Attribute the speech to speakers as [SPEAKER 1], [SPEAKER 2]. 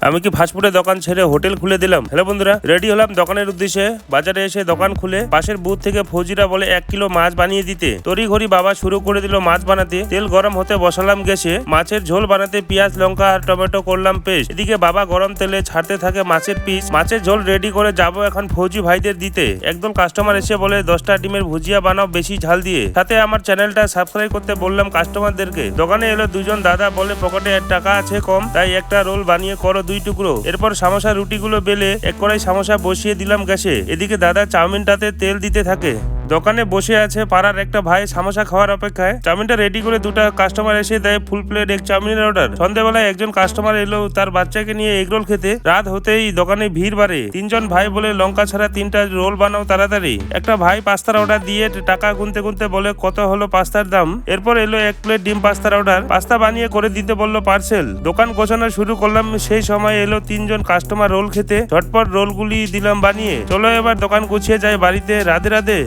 [SPEAKER 1] আমি কি ফাস্টফুডের দোকান ছেড়ে হোটেল খুলে দিলাম। হ্যালো বন্ধুরা, রেডি হলাম দোকানের উদ্দেশ্যে। বাজারে এসে দোকান খুলে পাশের বুথ থেকে ফৌজিরা বলে 1 কিলো মাছ বানিয়ে দিতে। তড়িঘড়ি বাবা শুরু করে দিল মাছ বানাতে। তেল গরম হতে বসালাম গ্যাসে। মাছের ঝোল বানাতে পেঁয়াজ, লঙ্কা আর টমেটো করলাম পেস্ট। এদিকে বাবা গরম তেলে ছাড়তে থাকে মাছের পিস। মাছের ঝোল রেডি করে যাব এখন ফৌজি ভাইদের দিতে। একদম কাস্টমার এসে বলে 10টা ডিমের ভুজিয়া বানাও বেশি ঝাল দিয়ে। সাথে আমার চ্যানেলটা সাবস্ক্রাইব করতে বললাম কাস্টমারদেরকে। দোকানে এলো দুজন দাদা, বলে পকেটে টাকা আছে কম, তাই একটা রোল বানিয়ে করো 2 টুকরো। এরপর সামোসা রুটিগুলো বেলে এক কড়াই সামোসা বসিয়ে দিলাম গ্যাসে। এদিকে দাদা চাউমিনটাতে তেল দিতে থাকে। দোকানে বসে আছে পাড়ার একটা ভাই সামোসা খাওয়ার অপেক্ষায়। চাউমিনটা রেডি করে দুটো কাস্টমার এসে দেয় ফুল প্লেট এক চাউমিনের অর্ডার। সন্ধ্যাবেলায় একজন কাস্টমার এলো তার বাচ্চাকে নিয়ে এগরোল খেতে। রাত হতেই দোকানে ভিড় বাড়ে। 3 জন ভাই বলে লঙ্কা ছাড়া 3টা রোল বানাও তাড়াতাড়ি। একটা ভাই পাস্তার অর্ডার দিয়ে টাকা গুনতে গুনতে বলে কত হলো পাস্তার দাম। এরপর এলো 1 প্লেট ডিম পাস্তার অর্ডার। পাস্তা বানিয়ে করে দিতে বললো পার্সেল। দোকান গোছানো শুরু করলাম। সেই সময় এলো 3 জন কাস্টমার রোল খেতে। ঝটপট রোলগুলি দিলাম বানিয়ে। চলো এবার দোকান গুছিয়ে যায় বাড়িতে। রাধে রাধে।